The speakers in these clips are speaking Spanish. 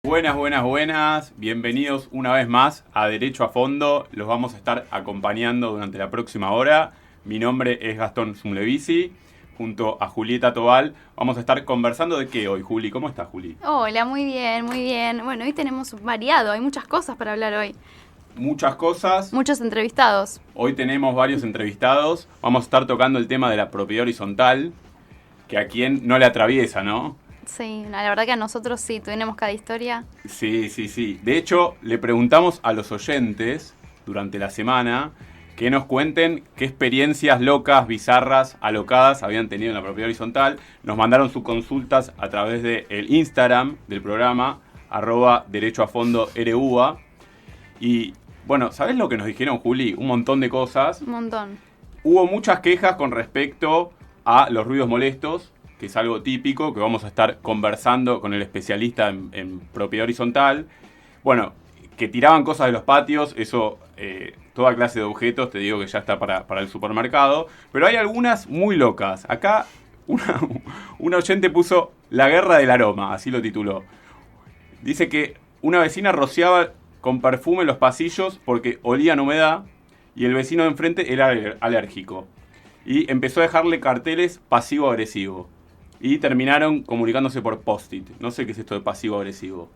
Buenas, buenas, buenas. Bienvenidos una vez más a Derecho a Fondo. Los vamos a estar acompañando durante la próxima hora. Mi nombre es Gastón Zumlevisi. Junto a Julieta Tobal vamos a estar conversando de qué hoy, Juli. ¿Cómo estás, Juli? Hola, muy bien, muy bien. Bueno, hoy tenemos variado, hay muchas cosas para hablar hoy. Muchas cosas. Muchos entrevistados. Hoy tenemos varios entrevistados. Vamos a estar tocando el tema de la propiedad horizontal, que a quien no le atraviesa, ¿no? Sí, la verdad que a nosotros sí, tenemos cada historia. Sí. De hecho, le preguntamos a los oyentes durante la semana que nos cuenten qué experiencias locas, bizarras, alocadas habían tenido en la propiedad horizontal. Nos mandaron sus consultas a través del Instagram del programa, @derechoafondorua. Y bueno, ¿sabés lo que nos dijeron, Juli? Un montón de cosas. Un montón. Hubo muchas quejas con respecto a los ruidos molestos, que es algo típico, que vamos a estar conversando con el especialista en propiedad horizontal. Bueno, que tiraban cosas de los patios, eso, toda clase de objetos, te digo que ya está para el supermercado. Pero hay algunas muy locas. Acá una oyente puso La guerra del aroma, así lo tituló. Dice que una vecina rociaba con perfume en los pasillos porque olían humedad y el vecino de enfrente era alérgico. Y empezó a dejarle carteles pasivo-agresivo. Y terminaron comunicándose por post-it. No sé qué es esto de pasivo-agresivo.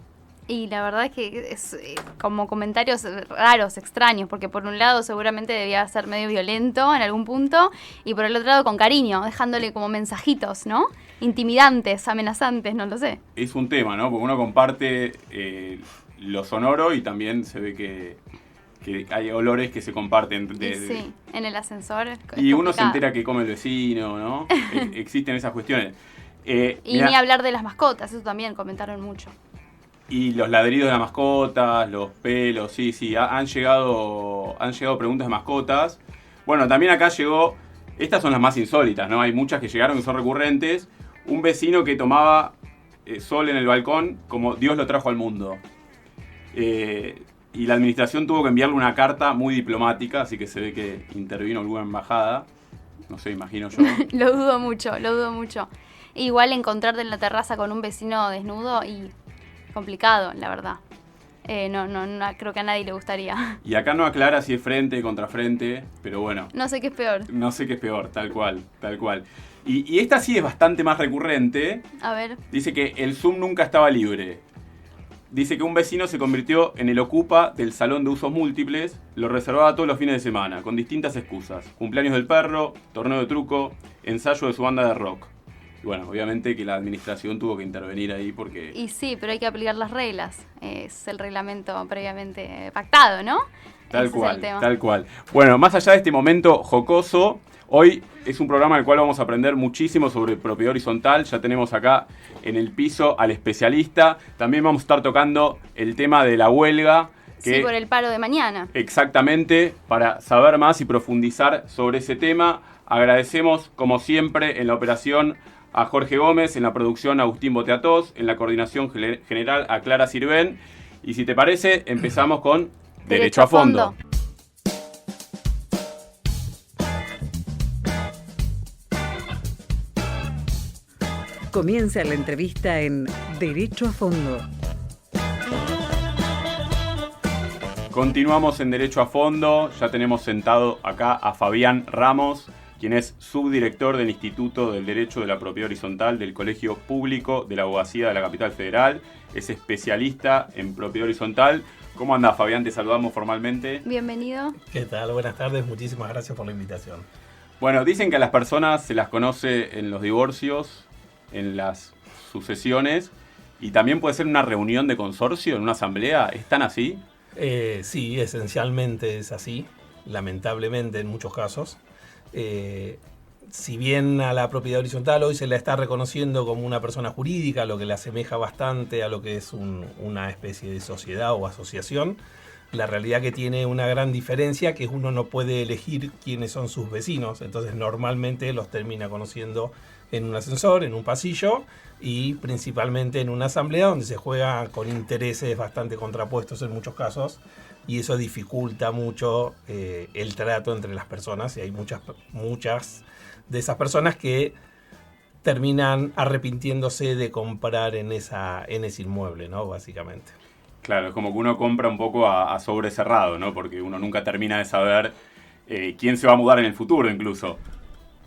Y la verdad es que es como comentarios raros, extraños, porque por un lado seguramente debía ser medio violento en algún punto, y por el otro lado con cariño, dejándole como mensajitos, ¿no? Intimidantes, amenazantes, no lo sé. Es un tema, ¿no? Porque uno comparte lo sonoro y también se ve que hay olores que se comparten. Sí, en el ascensor. Y uno se entera que come el vecino, ¿no? Existen esas cuestiones. Y mirá, ni hablar de las mascotas, eso también comentaron mucho. y los ladridos de las mascotas, los pelos, sí. Han llegado preguntas de mascotas. Bueno, también acá llegó, estas son las más insólitas, ¿no? Hay muchas que llegaron que son recurrentes. Un vecino que tomaba sol en el balcón como Dios lo trajo al mundo. Y la administración tuvo que enviarle una carta muy diplomática, así que se ve que intervino alguna embajada. No sé, imagino yo. Lo dudo mucho. Igual encontrarte en la terraza con un vecino desnudo y complicado, la verdad. No creo que a nadie le gustaría. Y acá no aclara si es frente, contra frente, pero bueno. No sé qué es peor. No sé qué es peor, tal cual. Y esta sí es bastante más recurrente. A ver. Dice que el Zoom nunca estaba libre. Dice que un vecino se convirtió en el ocupa del salón de usos múltiples, lo reservaba todos los fines de semana, con distintas excusas. Cumpleaños del perro, torneo de truco, ensayo de su banda de rock. Y bueno, obviamente que la administración tuvo que intervenir ahí porque... Y sí, pero hay que aplicar las reglas. Es el reglamento previamente pactado, ¿no? Tal cual. Bueno, más allá de este momento jocoso, hoy es un programa en el cual vamos a aprender muchísimo sobre propiedad horizontal. Ya tenemos acá en el piso al especialista. También vamos a estar tocando el tema de la huelga. Sí, por el paro de mañana. Exactamente, para saber más y profundizar sobre ese tema. Agradecemos, como siempre, en la operación a Jorge Gómez, en la producción a Agustín Boteatós, en la coordinación general a Clara Sirven. Y si te parece, empezamos con Derecho a Fondo. Comienza la entrevista en Derecho a Fondo. Continuamos en Derecho a Fondo. Ya tenemos sentado acá a Fabián Ramos, quien es subdirector del Instituto del Derecho de la Propiedad Horizontal del Colegio Público de la Abogacía de la Capital Federal. Es especialista en propiedad horizontal. ¿Cómo andás, Fabián? Te saludamos formalmente. Bienvenido. ¿Qué tal? Buenas tardes, muchísimas gracias por la invitación. Bueno, dicen que a las personas se las conoce en los divorcios, en las sucesiones, y también puede ser una reunión de consorcio, en una asamblea. ¿Es tan así? Sí, esencialmente es así, lamentablemente en muchos casos. Si bien a la propiedad horizontal hoy se la está reconociendo como una persona jurídica, lo que le asemeja bastante a lo que es una especie de sociedad o asociación, la realidad que tiene una gran diferencia, que uno no puede elegir quiénes son sus vecinos, entonces normalmente los termina conociendo en un ascensor, en un pasillo y principalmente en una asamblea donde se juega con intereses bastante contrapuestos en muchos casos, y eso dificulta mucho el trato entre las personas, y hay muchas de esas personas que terminan arrepintiéndose de comprar en ese inmueble, ¿no? Básicamente. Claro, es como que uno compra un poco a sobre cerrado, ¿no? Porque uno nunca termina de saber quién se va a mudar en el futuro incluso.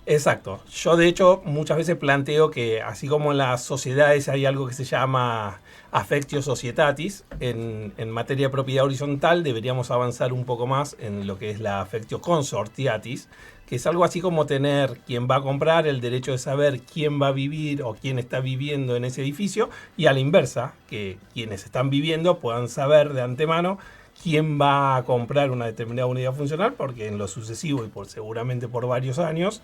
Exacto. Yo de hecho muchas veces planteo que así como en las sociedades hay algo que se llama affectio societatis, en materia de propiedad horizontal deberíamos avanzar un poco más en lo que es la affectio consortiatis, que es algo así como tener quien va a comprar el derecho de saber quién va a vivir o quién está viviendo en ese edificio, y a la inversa, que quienes están viviendo puedan saber de antemano quién va a comprar una determinada unidad funcional, porque en lo sucesivo y seguramente por varios años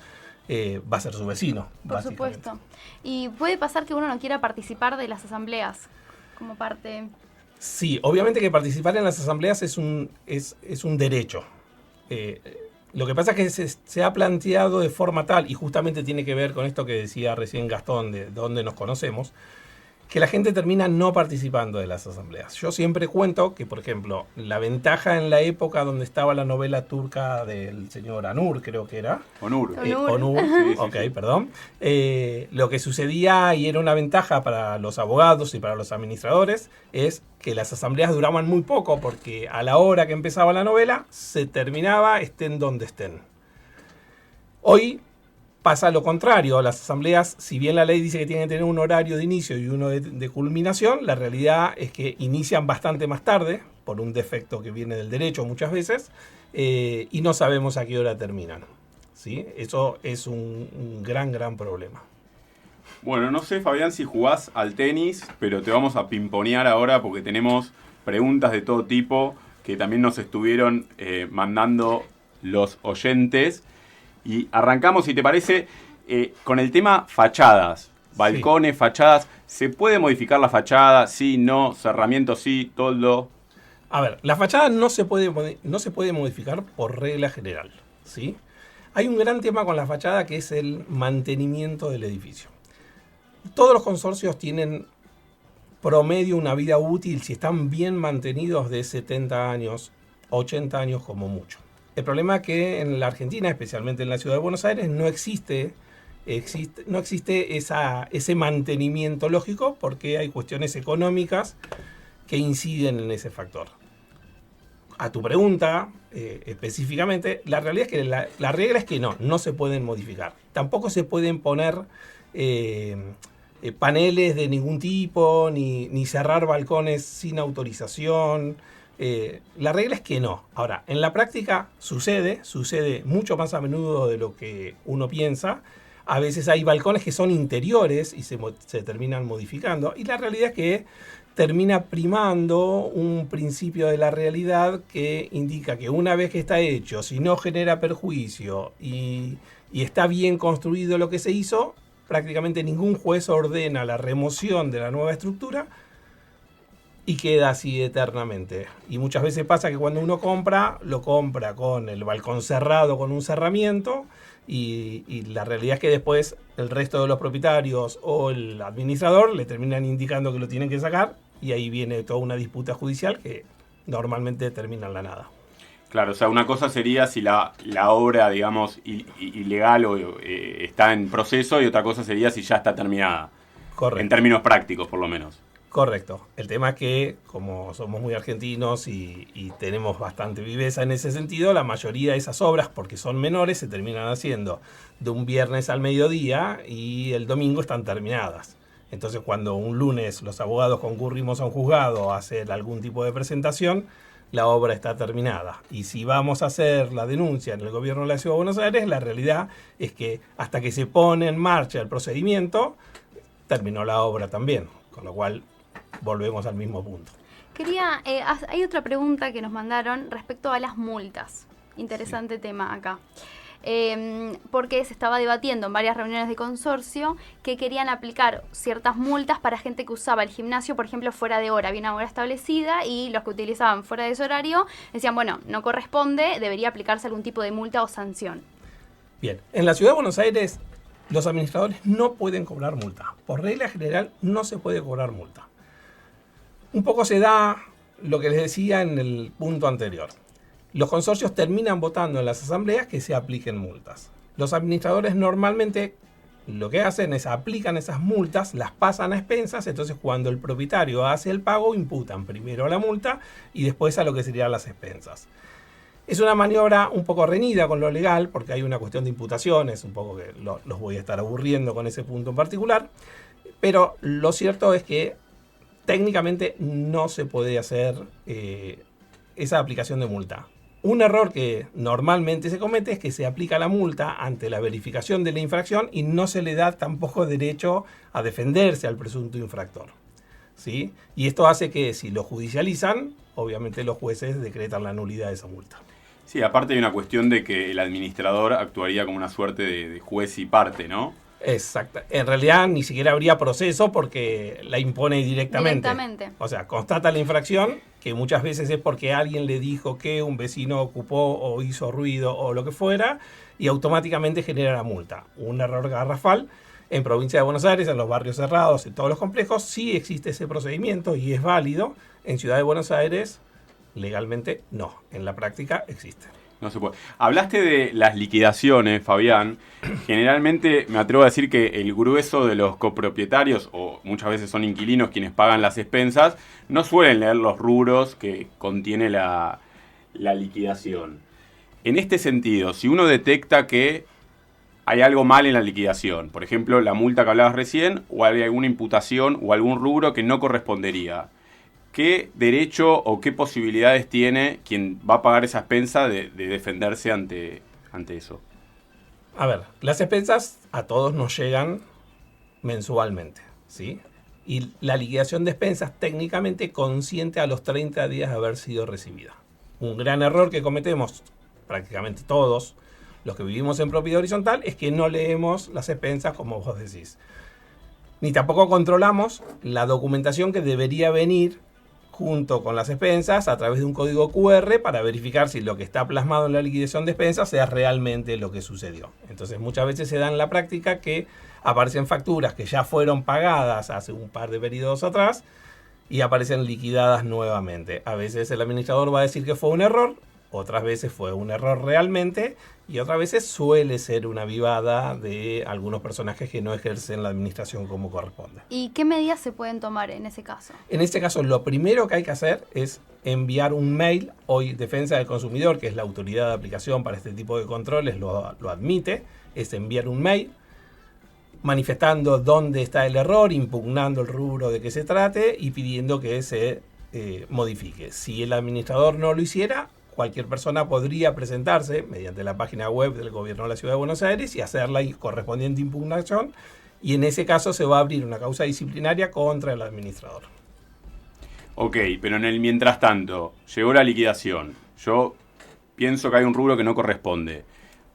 va a ser su vecino. Por supuesto. Y puede pasar que uno no quiera participar de las asambleas como parte... Sí, obviamente que participar en las asambleas es un derecho. Lo que pasa es que se ha planteado de forma tal, y justamente tiene que ver con esto que decía recién Gastón, de dónde nos conocemos, que la gente termina no participando de las asambleas. Yo siempre cuento que, por ejemplo, la ventaja en la época donde estaba la novela turca del señor Anur, creo que era. Onur. Onur, Sí, ok, sí. perdón. Lo que sucedía, y era una ventaja para los abogados y para los administradores, es que las asambleas duraban muy poco, porque a la hora que empezaba la novela, se terminaba, estén donde estén. Hoy pasa lo contrario. Las asambleas, si bien la ley dice que tienen que tener un horario de inicio y uno de culminación, la realidad es que inician bastante más tarde, por un defecto que viene del derecho muchas veces, y no sabemos a qué hora terminan. ¿Sí? Eso es un gran problema. Bueno, no sé, Fabián, si jugás al tenis, pero te vamos a pimponear ahora porque tenemos preguntas de todo tipo que también nos estuvieron mandando los oyentes. Y arrancamos, si te parece, con el tema fachadas. Balcones, sí. Fachadas. ¿Se puede modificar la fachada? Sí, no. Cerramiento, sí. Toldo. A ver, la fachada no se puede modificar por regla general, ¿sí? Hay un gran tema con la fachada que es el mantenimiento del edificio. Todos los consorcios tienen promedio una vida útil, si están bien mantenidos, de 70 años, 80 años como mucho. El problema es que en la Argentina, especialmente en la ciudad de Buenos Aires, no existe ese mantenimiento lógico, porque hay cuestiones económicas que inciden en ese factor. A tu pregunta, específicamente, la realidad es que la regla es que no se pueden modificar. Tampoco se pueden poner paneles de ningún tipo, ni cerrar balcones sin autorización. La regla es que no. Ahora, en la práctica sucede mucho más a menudo de lo que uno piensa. A veces hay balcones que son interiores y se terminan modificando. Y la realidad es que termina primando un principio de la realidad que indica que una vez que está hecho, si no genera perjuicio y está bien construido lo que se hizo, prácticamente ningún juez ordena la remoción de la nueva estructura y queda así eternamente. Y muchas veces pasa que cuando uno compra, lo compra con el balcón cerrado, con un cerramiento, y la realidad es que después el resto de los propietarios o el administrador le terminan indicando que lo tienen que sacar, y ahí viene toda una disputa judicial que normalmente termina en la nada. Claro, o sea, una cosa sería si la obra, digamos, ilegal o está en proceso, y otra cosa sería si ya está terminada. Correcto. En términos prácticos, por lo menos. Correcto. El tema es que, como somos muy argentinos y tenemos bastante viveza en ese sentido, la mayoría de esas obras, porque son menores, se terminan haciendo de un viernes al mediodía y el domingo están terminadas. Entonces, cuando un lunes los abogados concurrimos a un juzgado a hacer algún tipo de presentación, la obra está terminada. Y si vamos a hacer la denuncia en el gobierno de la Ciudad de Buenos Aires, la realidad es que hasta que se pone en marcha el procedimiento, terminó la obra también. Con lo cual, volvemos al mismo punto. Hay otra pregunta que nos mandaron respecto a las multas. Interesante tema acá. Porque se estaba debatiendo en varias reuniones de consorcio que querían aplicar ciertas multas para gente que usaba el gimnasio, por ejemplo, fuera de hora. Había una hora establecida y los que utilizaban fuera de ese horario decían, bueno, no corresponde, debería aplicarse algún tipo de multa o sanción. Bien, en la Ciudad de Buenos Aires los administradores no pueden cobrar multa. Por regla general no se puede cobrar multa. Un poco se da lo que les decía en el punto anterior. Los consorcios terminan votando en las asambleas que se apliquen multas. Los administradores normalmente lo que hacen es aplican esas multas, las pasan a expensas, entonces cuando el propietario hace el pago, imputan primero la multa y después a lo que serían las expensas. Es una maniobra un poco reñida con lo legal, porque hay una cuestión de imputaciones, un poco que los voy a estar aburriendo con ese punto en particular, pero lo cierto es que técnicamente no se puede hacer esa aplicación de multa. Un error que normalmente se comete es que se aplica la multa ante la verificación de la infracción y no se le da tampoco derecho a defenderse al presunto infractor, ¿sí? Y esto hace que si lo judicializan, obviamente los jueces decretan la nulidad de esa multa. Sí, aparte hay una cuestión de que el administrador actuaría como una suerte de juez y parte, ¿no? Exacto. En realidad ni siquiera habría proceso porque la impone directamente. O sea, constata la infracción, que muchas veces es porque alguien le dijo que un vecino ocupó o hizo ruido o lo que fuera, y automáticamente genera la multa. Un error garrafal. En provincia de Buenos Aires, en los barrios cerrados, en todos los complejos, sí existe ese procedimiento y es válido. En Ciudad de Buenos Aires, legalmente no. En la práctica existe. No se puede. Hablaste de las liquidaciones, Fabián. Generalmente me atrevo a decir que el grueso de los copropietarios, o muchas veces son inquilinos quienes pagan las expensas, no suelen leer los rubros que contiene la liquidación. En este sentido, si uno detecta que hay algo mal en la liquidación, por ejemplo, la multa que hablabas recién, o hay alguna imputación o algún rubro que no correspondería, ¿qué derecho o qué posibilidades tiene quien va a pagar esa expensa de defenderse ante eso? A ver, las expensas a todos nos llegan mensualmente, ¿sí? Y la liquidación de expensas técnicamente consiente a los 30 días de haber sido recibida. Un gran error que cometemos prácticamente todos los que vivimos en propiedad horizontal es que no leemos las expensas como vos decís. Ni tampoco controlamos la documentación que debería venir junto con las expensas a través de un código QR para verificar si lo que está plasmado en la liquidación de expensas sea realmente lo que sucedió. Entonces muchas veces se da en la práctica que aparecen facturas que ya fueron pagadas hace un par de periodos atrás y aparecen liquidadas nuevamente. A veces el administrador va a decir que fue un error, otras veces fue un error realmente y otras veces suele ser una vivada de algunos personajes que no ejercen la administración como corresponde. ¿Y qué medidas se pueden tomar en ese caso? En este caso, lo primero que hay que hacer es enviar un mail. Hoy Defensa del Consumidor, que es la autoridad de aplicación para este tipo de controles, lo admite. Es enviar un mail manifestando dónde está el error, impugnando el rubro de que se trate y pidiendo que se modifique. Si el administrador no lo hiciera, cualquier persona podría presentarse mediante la página web del Gobierno de la Ciudad de Buenos Aires y hacer la correspondiente impugnación, y en ese caso se va a abrir una causa disciplinaria contra el administrador. Ok, pero en el mientras tanto, llegó la liquidación. Yo pienso que hay un rubro que no corresponde.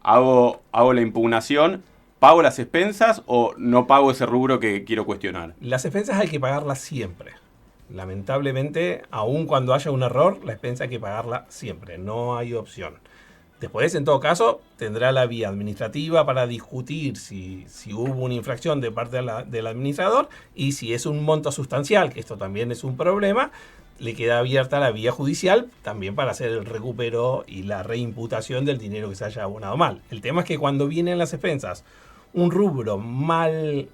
Hago la impugnación, ¿pago las expensas o no pago ese rubro que quiero cuestionar? Las expensas hay que pagarlas siempre. Lamentablemente, aun cuando haya un error, la expensa hay que pagarla siempre, no hay opción. Después, en todo caso, tendrá la vía administrativa para discutir si hubo una infracción de parte del administrador y si es un monto sustancial, que esto también es un problema, le queda abierta la vía judicial también para hacer el recupero y la reimputación del dinero que se haya abonado mal. El tema es que cuando vienen las expensas, un rubro mal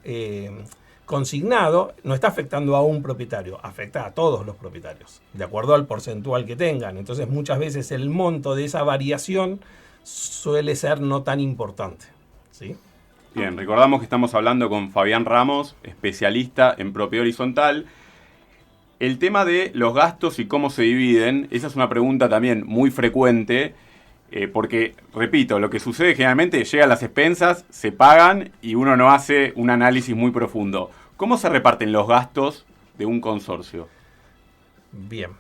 consignado no está afectando a un propietario, afecta a todos los propietarios, de acuerdo al porcentual que tengan. Entonces muchas veces el monto de esa variación suele ser no tan importante, ¿sí? Bien, recordamos que estamos hablando con Fabián Ramos, especialista en propiedad horizontal. El tema de los gastos y cómo se dividen, esa es una pregunta también muy frecuente, porque, repito, lo que sucede generalmente, llegan las expensas, se pagan y uno no hace un análisis muy profundo. ¿Cómo se reparten los gastos de un consorcio? Bien,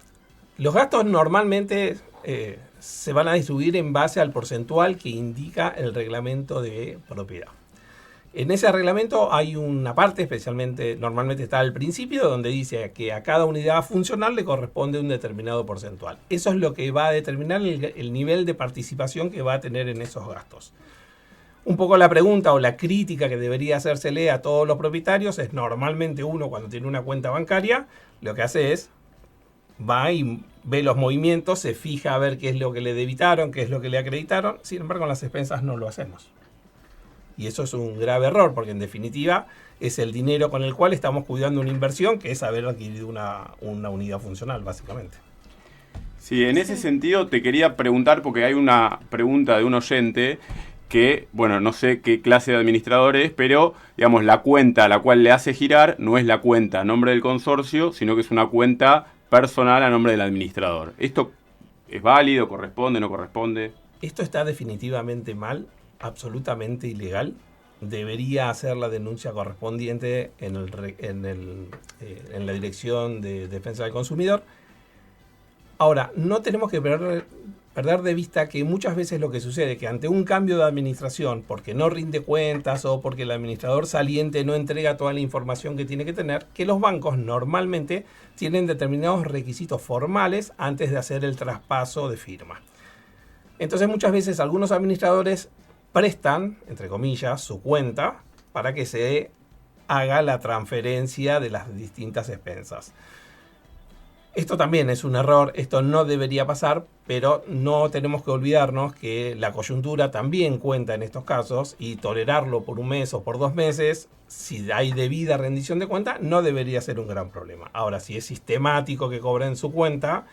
los gastos normalmente se van a distribuir en base al porcentual que indica el reglamento de propiedad. En ese reglamento hay una parte, especialmente, normalmente está al principio, donde dice que a cada unidad funcional le corresponde un determinado porcentual. Eso es lo que va a determinar el nivel de participación que va a tener en esos gastos. Un poco la pregunta o la crítica que debería hacérsele a todos los propietarios es: normalmente uno, cuando tiene una cuenta bancaria, lo que hace es va y ve los movimientos, se fija a ver qué es lo que le debitaron, qué es lo que le acreditaron. Sin embargo, en las expensas no lo hacemos. Y eso es un grave error, porque en definitiva es el dinero con el cual estamos cuidando una inversión, que es haber adquirido una unidad funcional, básicamente. Sí, en ese sentido te quería preguntar, porque hay una pregunta de un oyente que, bueno, no sé qué clase de administrador es, pero, digamos, la cuenta a la cual le hace girar no es la cuenta a nombre del consorcio, sino que es una cuenta personal a nombre del administrador. ¿Esto es válido, corresponde, no corresponde? Esto está definitivamente mal, absolutamente ilegal. Debería hacer la denuncia correspondiente en la Dirección de Defensa del Consumidor. Ahora, no tenemos que perder de vista que muchas veces lo que sucede es que ante un cambio de administración, porque no rinde cuentas o porque el administrador saliente no entrega toda la información que tiene que tener, que los bancos normalmente tienen determinados requisitos formales antes de hacer el traspaso de firma. Entonces muchas veces algunos administradores prestan, entre comillas, su cuenta para que se haga la transferencia de las distintas expensas. Esto también es un error, esto no debería pasar, pero no tenemos que olvidarnos que la coyuntura también cuenta en estos casos y tolerarlo por un mes o por 2 meses, si hay debida rendición de cuenta, no debería ser un gran problema. Ahora, si es sistemático que cobren su cuenta,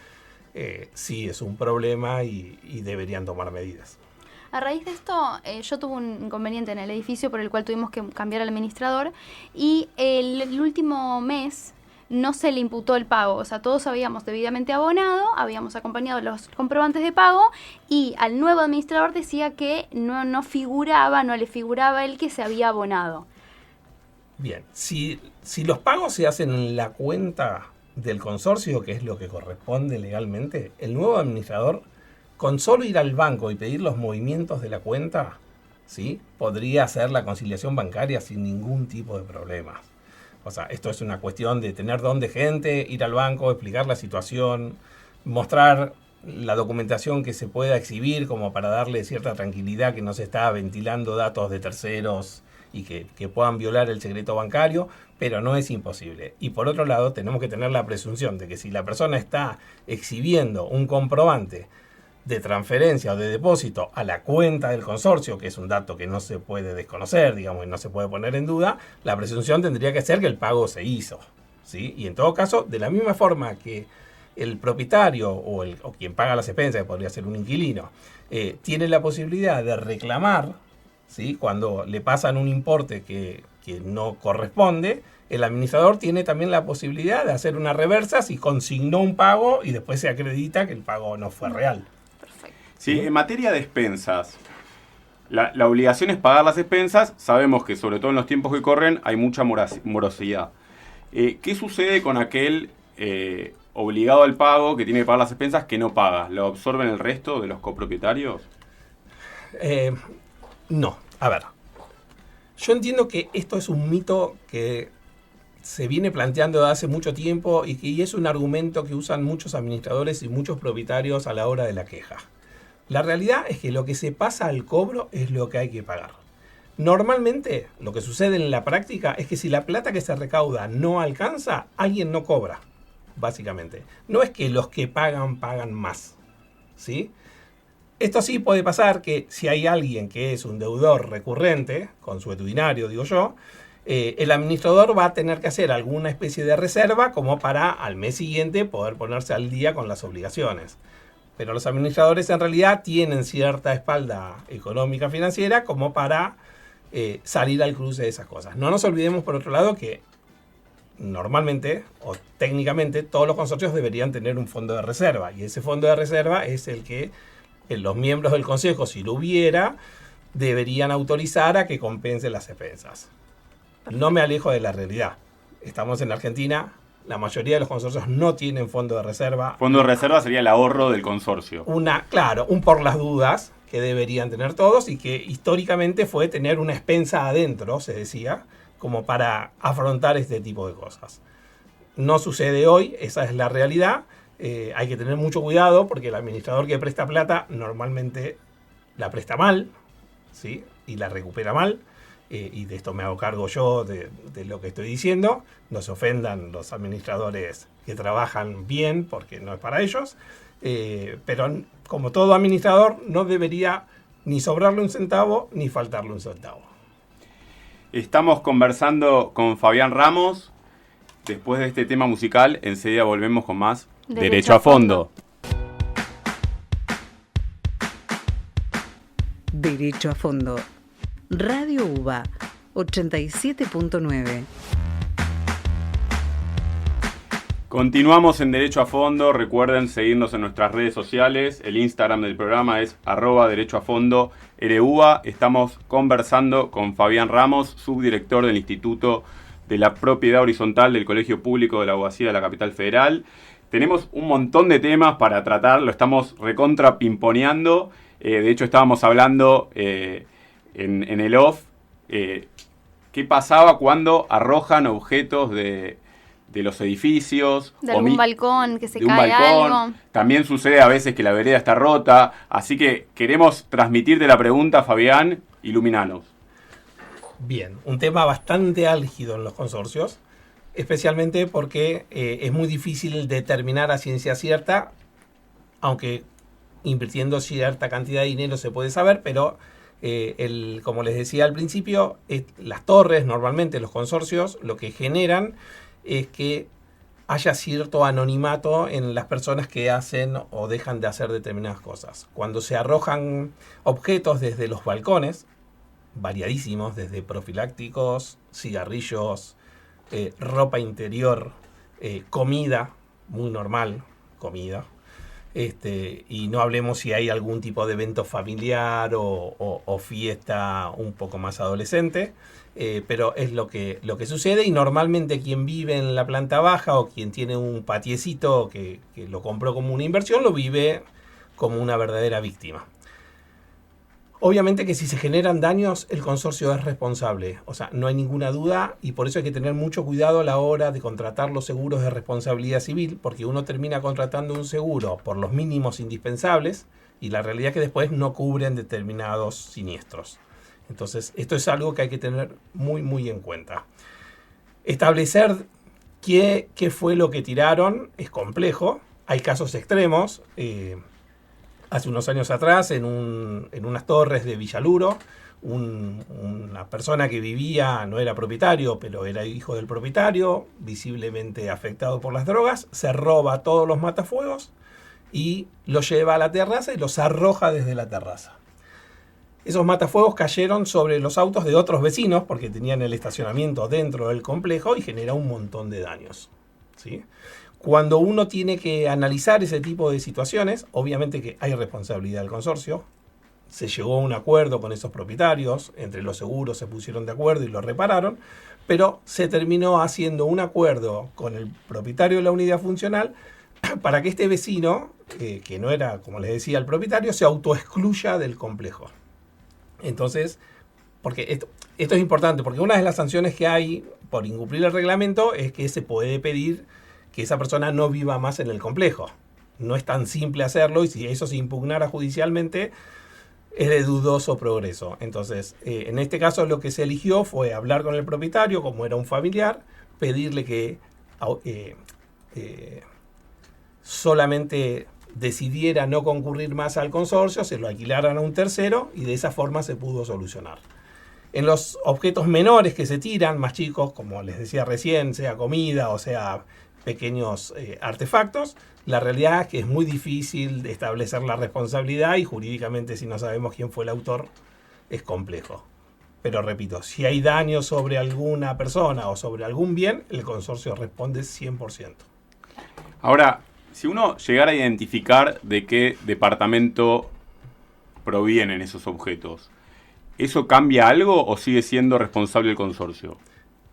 sí es un problema y deberían tomar medidas. A raíz de esto, yo tuve un inconveniente en el edificio por el cual tuvimos que cambiar al administrador y el último mes no se le imputó el pago. O sea, todos habíamos debidamente abonado, habíamos acompañado los comprobantes de pago y al nuevo administrador decía que no le figuraba el que se había abonado. Bien, si los pagos se hacen en la cuenta del consorcio, que es lo que corresponde legalmente, el nuevo administrador, con solo ir al banco y pedir los movimientos de la cuenta, ¿sí?, podría hacer la conciliación bancaria sin ningún tipo de problemas. O sea, esto es una cuestión de tener don de gente, ir al banco, explicar la situación, mostrar la documentación que se pueda exhibir como para darle cierta tranquilidad que no se está ventilando datos de terceros y que puedan violar el secreto bancario, pero no es imposible. Y por otro lado, tenemos que tener la presunción de que si la persona está exhibiendo un comprobante de transferencia o de depósito a la cuenta del consorcio, que es un dato que no se puede desconocer, digamos, y no se puede poner en duda, la presunción tendría que ser que el pago se hizo, ¿sí? Y en todo caso, de la misma forma que el propietario o quien paga las expensas, que podría ser un inquilino, tiene la posibilidad de reclamar, ¿sí?, cuando le pasan un importe que no corresponde, el administrador tiene también la posibilidad de hacer una reversa si consignó un pago y después se acredita que el pago no fue real. Sí, en materia de expensas, la obligación es pagar las expensas. Sabemos que sobre todo en los tiempos que corren hay mucha morosidad. ¿Qué sucede con aquel obligado al pago que tiene que pagar las expensas que no paga? ¿Lo absorben el resto de los copropietarios? No, a ver. Yo entiendo que esto es un mito que se viene planteando desde hace mucho tiempo y es un argumento que usan muchos administradores y muchos propietarios a la hora de la queja. La realidad es que lo que se pasa al cobro es lo que hay que pagar. Normalmente, lo que sucede en la práctica es que si la plata que se recauda no alcanza, alguien no cobra, básicamente. No es que los que pagan más, ¿sí? Esto sí puede pasar que si hay alguien que es un deudor recurrente, consuetudinario, digo yo, el administrador va a tener que hacer alguna especie de reserva como para al mes siguiente poder ponerse al día con las obligaciones. Pero los administradores en realidad tienen cierta espalda económica financiera como para salir al cruce de esas cosas. No nos olvidemos, por otro lado, que normalmente o técnicamente todos los consorcios deberían tener un fondo de reserva. Y ese fondo de reserva es el que los miembros del consejo, si lo hubiera, deberían autorizar a que compense las expensas. No me alejo de la realidad. Estamos en Argentina. La mayoría de los consorcios no tienen fondo de reserva. Fondo de reserva sería el ahorro del consorcio. Claro, un por las dudas que deberían tener todos y que históricamente fue tener una expensa adentro, se decía, como para afrontar este tipo de cosas. No sucede hoy, esa es la realidad. Hay que tener mucho cuidado porque el administrador que presta plata normalmente la presta mal, ¿sí?, y la recupera mal. Y de esto me hago cargo yo de lo que estoy diciendo. No se ofendan los administradores que trabajan bien porque no es para ellos. Pero como todo administrador no debería ni sobrarle un centavo ni faltarle un centavo. Estamos conversando con Fabián Ramos. Después de este tema musical, enseguida volvemos con más Derecho a Fondo. Derecho a Fondo. Radio UBA 87.9. Continuamos en Derecho a Fondo. Recuerden seguirnos en nuestras redes sociales. El Instagram del programa es @derechoafondo_RUBA. Estamos conversando con Fabián Ramos, subdirector del Instituto de la Propiedad Horizontal del Colegio Público de la Abogacía de la Capital Federal. Tenemos un montón de temas para tratar, lo estamos recontra pimponeando. De hecho, estábamos hablando en el off qué pasaba cuando arrojan objetos de los edificios. De algún balcón, que se de un cae balcón. algo. También sucede a veces que la vereda está rota. Así que queremos transmitirte la pregunta, Fabián, iluminanos. Bien, un tema bastante álgido en los consorcios, especialmente porque es muy difícil determinar a ciencia cierta, aunque invirtiendo cierta cantidad de dinero se puede saber, pero como les decía al principio, las torres, normalmente los consorcios, lo que generan es que haya cierto anonimato en las personas que hacen o dejan de hacer determinadas cosas. Cuando se arrojan objetos desde los balcones, variadísimos, desde profilácticos, cigarrillos, ropa interior, comida, muy normal, comida, y no hablemos si hay algún tipo de evento familiar o fiesta un poco más adolescente, pero es lo que sucede, y normalmente quien vive en la planta baja o quien tiene un patiecito que lo compró como una inversión, lo vive como una verdadera víctima. Obviamente que si se generan daños, el consorcio es responsable, o sea, no hay ninguna duda, y por eso hay que tener mucho cuidado a la hora de contratar los seguros de responsabilidad civil, porque uno termina contratando un seguro por los mínimos indispensables y la realidad es que después no cubren determinados siniestros. Entonces, esto es algo que hay que tener muy, muy en cuenta. Establecer qué fue lo que tiraron es complejo, hay casos extremos. Hace unos años atrás, en unas torres de Villaluro, una persona que vivía, no era propietario, pero era hijo del propietario, visiblemente afectado por las drogas, se roba todos los matafuegos y los lleva a la terraza y los arroja desde la terraza. Esos matafuegos cayeron sobre los autos de otros vecinos porque tenían el estacionamiento dentro del complejo y genera un montón de daños, ¿sí? Cuando uno tiene que analizar ese tipo de situaciones, obviamente que hay responsabilidad del consorcio. Se llegó a un acuerdo con esos propietarios, entre los seguros se pusieron de acuerdo y lo repararon, pero se terminó haciendo un acuerdo con el propietario de la unidad funcional para que este vecino, que no era, como les decía, el propietario, se autoexcluya del complejo. Entonces, porque esto es importante, porque una de las sanciones que hay por incumplir el reglamento es que se puede pedir que esa persona no viva más en el complejo. No es tan simple hacerlo, y si eso se impugnara judicialmente, es de dudoso progreso. Entonces, en este caso lo que se eligió fue hablar con el propietario, como era un familiar, pedirle que solamente decidiera no concurrir más al consorcio, se lo alquilaran a un tercero, y de esa forma se pudo solucionar. En los objetos menores que se tiran, más chicos, como les decía recién, sea comida o sea pequeños artefactos, la realidad es que es muy difícil establecer la responsabilidad, y jurídicamente, si no sabemos quién fue el autor, es complejo. Pero repito, si hay daño sobre alguna persona o sobre algún bien, el consorcio responde 100%. Ahora, si uno llegara a identificar de qué departamento provienen esos objetos, ¿eso cambia algo o sigue siendo responsable el consorcio?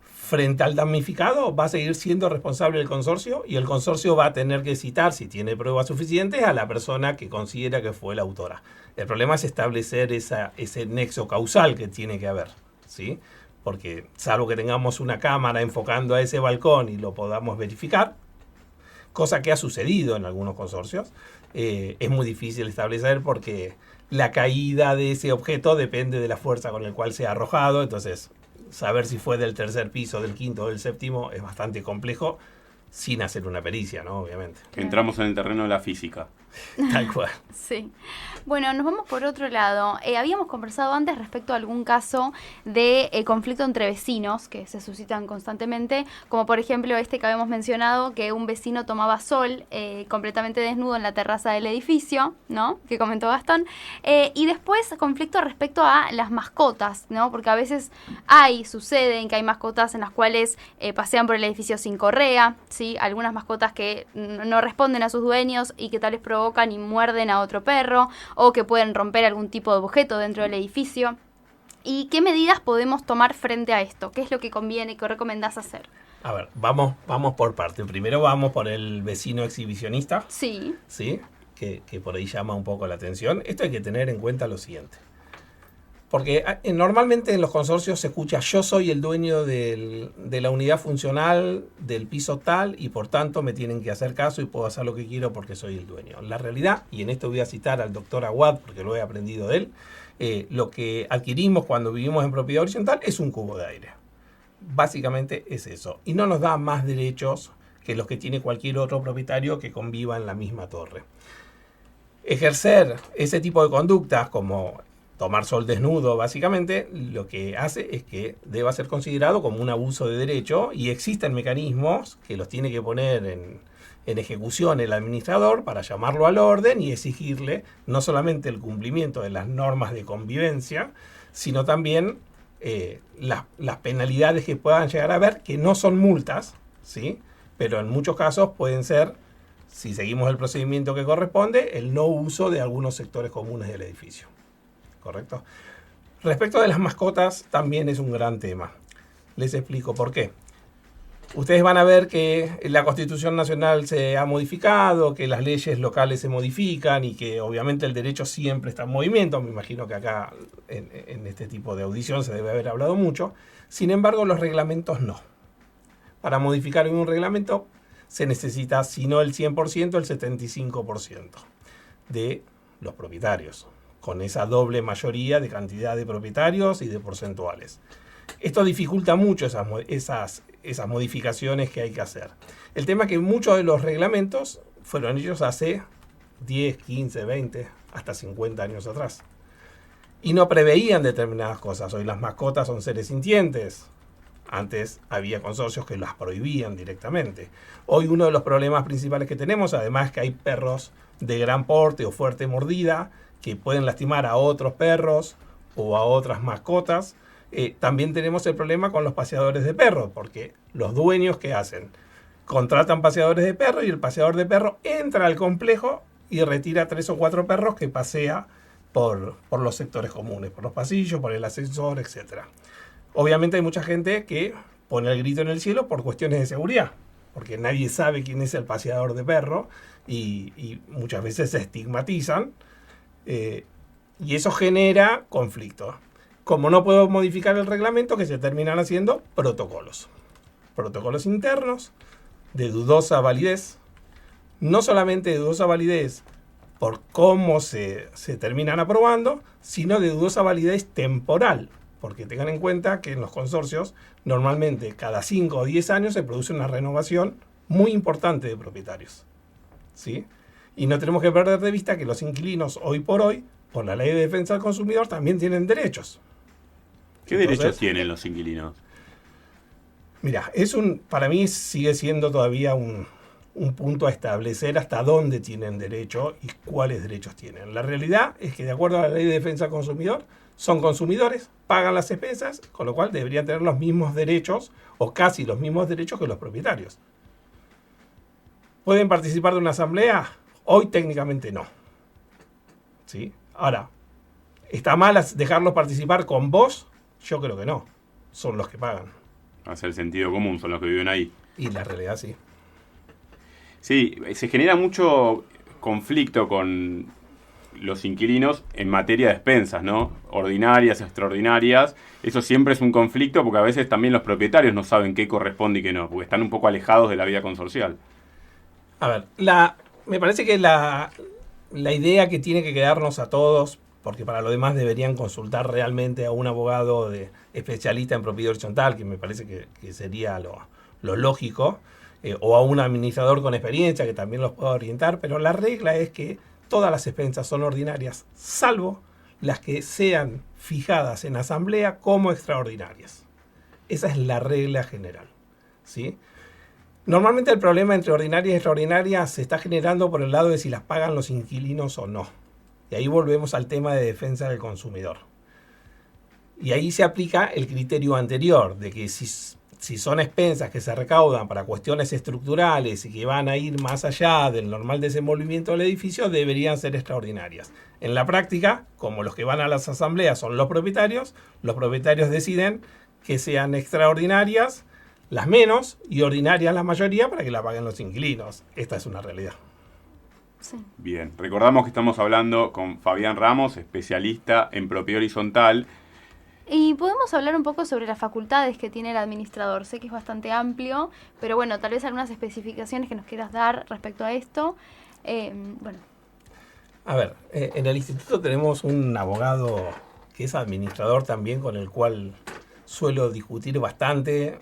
Frente al damnificado va a seguir siendo responsable el consorcio, y el consorcio va a tener que citar, si tiene pruebas suficientes, a la persona que considera que fue la autora. El problema es establecer ese nexo causal que tiene que haber, ¿sí? Porque salvo que tengamos una cámara enfocando a ese balcón y lo podamos verificar, cosa que ha sucedido en algunos consorcios, es muy difícil establecer, porque la caída de ese objeto depende de la fuerza con la cual se ha arrojado. Entonces, saber si fue del tercer piso, del quinto o del séptimo es bastante complejo, sin hacer una pericia, ¿no? Obviamente. Entramos en el terreno de la física. Tal cual. Sí. Bueno, nos vamos por otro lado. Habíamos conversado antes respecto a algún caso de conflicto entre vecinos que se suscitan constantemente, como por ejemplo este que habíamos mencionado, que un vecino tomaba sol completamente desnudo en la terraza del edificio, ¿no? Que comentó Gastón. Y después conflicto respecto a las mascotas, ¿no? Porque a veces suceden que hay mascotas en las cuales pasean por el edificio sin correa, ¿sí? Algunas mascotas que no responden a sus dueños y que tal vez provocan y muerden a otro perro, o que pueden romper algún tipo de objeto dentro del edificio. ¿Y qué medidas podemos tomar frente a esto? ¿Qué es lo que conviene, qué recomendás hacer? A ver, vamos por parte. Primero vamos por el vecino exhibicionista. Sí. ¿Sí? Que por ahí llama un poco la atención. Esto hay que tener en cuenta lo siguiente. Porque normalmente en los consorcios se escucha: yo soy el dueño de la unidad funcional del piso tal y por tanto me tienen que hacer caso y puedo hacer lo que quiero porque soy el dueño. La realidad, y en esto voy a citar al doctor Aguad porque lo he aprendido de él, lo que adquirimos cuando vivimos en propiedad horizontal es un cubo de aire. Básicamente es eso. Y no nos da más derechos que los que tiene cualquier otro propietario que conviva en la misma torre. Ejercer ese tipo de conductas como tomar sol desnudo, básicamente, lo que hace es que deba ser considerado como un abuso de derecho y existen mecanismos que los tiene que poner en ejecución el administrador para llamarlo al orden y exigirle no solamente el cumplimiento de las normas de convivencia, sino también las penalidades que puedan llegar a haber, que no son multas, ¿sí? Pero en muchos casos pueden ser, si seguimos el procedimiento que corresponde, el no uso de algunos sectores comunes del edificio. ¿Correcto? Respecto de las mascotas, también es un gran tema. Les explico por qué. Ustedes van a ver que la Constitución Nacional se ha modificado, que las leyes locales se modifican y que obviamente el derecho siempre está en movimiento. Me imagino que acá en este tipo de audición se debe haber hablado mucho. Sin embargo, los reglamentos no. Para modificar un reglamento se necesita, si no el 100%, el 75% de los propietarios, con esa doble mayoría de cantidad de propietarios y de porcentuales. Esto dificulta mucho esas modificaciones que hay que hacer. El tema es que muchos de los reglamentos fueron hechos hace 10, 15, 20, hasta 50 años atrás. Y no preveían determinadas cosas. Hoy las mascotas son seres sintientes. Antes había consorcios que las prohibían directamente. Hoy uno de los problemas principales que tenemos, además, es que hay perros de gran porte o fuerte mordida que pueden lastimar a otros perros o a otras mascotas. También tenemos el problema con los paseadores de perros, porque los dueños, ¿qué hacen? Contratan paseadores de perros y el paseador de perros entra al complejo y retira 3 o 4 perros que pasea por los sectores comunes, por los pasillos, por el ascensor, etc. Obviamente hay mucha gente que pone el grito en el cielo por cuestiones de seguridad, porque nadie sabe quién es el paseador de perro y muchas veces se estigmatizan. Y eso genera conflicto. Como no puedo modificar el reglamento, que se terminan haciendo protocolos internos de dudosa validez, no solamente de dudosa validez por cómo se terminan aprobando, sino de dudosa validez temporal, porque tengan en cuenta que en los consorcios normalmente cada 5 o 10 años se produce una renovación muy importante de propietarios, ¿sí? Y no tenemos que perder de vista que los inquilinos hoy por hoy, por la Ley de Defensa del Consumidor, también tienen derechos. ¿Qué derechos tienen los inquilinos? Mira, para mí sigue siendo todavía un punto a establecer hasta dónde tienen derecho y cuáles derechos tienen. La realidad es que de acuerdo a la Ley de Defensa del Consumidor, son consumidores, pagan las expensas, con lo cual deberían tener los mismos derechos o casi los mismos derechos que los propietarios. ¿Pueden participar de una asamblea? Hoy técnicamente no. ¿Sí? Ahora, ¿está mal dejarlos participar con vos? Yo creo que no. Son los que pagan. Hace el sentido común, son los que viven ahí. Y la realidad sí. Sí, se genera mucho conflicto con los inquilinos en materia de expensas, ¿no? Ordinarias, extraordinarias. Eso siempre es un conflicto porque a veces también los propietarios no saben qué corresponde y qué no, porque están un poco alejados de la vida consorcial. A ver, me parece que la idea que tiene que quedarnos a todos, porque para lo demás deberían consultar realmente a un abogado especialista en propiedad horizontal, que me parece que sería lo lógico, o a un administrador con experiencia que también los pueda orientar, pero la regla es que todas las expensas son ordinarias, salvo las que sean fijadas en asamblea como extraordinarias. Esa es la regla general, ¿sí? Normalmente el problema entre ordinarias y extraordinarias se está generando por el lado de si las pagan los inquilinos o no. Y ahí volvemos al tema de defensa del consumidor. Y ahí se aplica el criterio anterior, de que si son expensas que se recaudan para cuestiones estructurales y que van a ir más allá del normal desenvolvimiento del edificio, deberían ser extraordinarias. En la práctica, como los que van a las asambleas son los propietarios deciden que sean extraordinarias las menos y ordinarias la mayoría para que la paguen los inquilinos. Esta es una realidad. Sí. Bien, recordamos que estamos hablando con Fabián Ramos, especialista en propiedad horizontal. Y podemos hablar un poco sobre las facultades que tiene el administrador. Sé que es bastante amplio, pero bueno, tal vez algunas especificaciones que nos quieras dar respecto a esto. Bueno. A ver, en el instituto tenemos un abogado que es administrador también, con el cual suelo discutir bastante,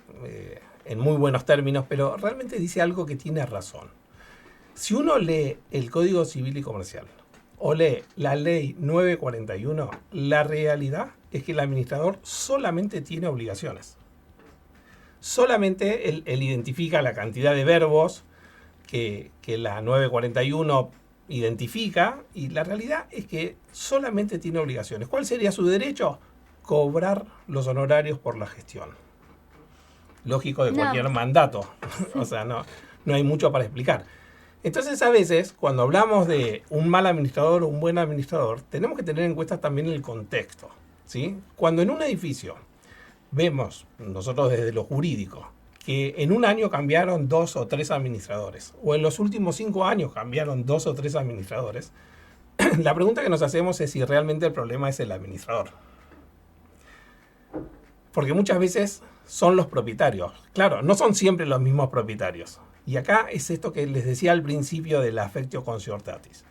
en muy buenos términos, pero realmente dice algo que tiene razón. Si uno lee el Código Civil y Comercial o lee la Ley 941, la realidad es que el administrador solamente tiene obligaciones. Solamente él identifica la cantidad de verbos que la 941 identifica, y la realidad es que solamente tiene obligaciones. ¿Cuál sería su derecho? Cobrar los honorarios por la gestión. Lógico de cualquier mandato. O sea, no hay mucho para explicar. Entonces, a veces, cuando hablamos de un mal administrador o un buen administrador, tenemos que tener en cuenta también el contexto, ¿sí? Cuando en un edificio vemos, nosotros desde lo jurídico, que en un año cambiaron 2 o 3 administradores, o en los últimos 5 años cambiaron 2 o 3 administradores, la pregunta que nos hacemos es si realmente el problema es el administrador. Porque muchas veces son los propietarios. Claro, no son siempre los mismos propietarios. Y acá es esto que les decía al principio del affectio consortatis.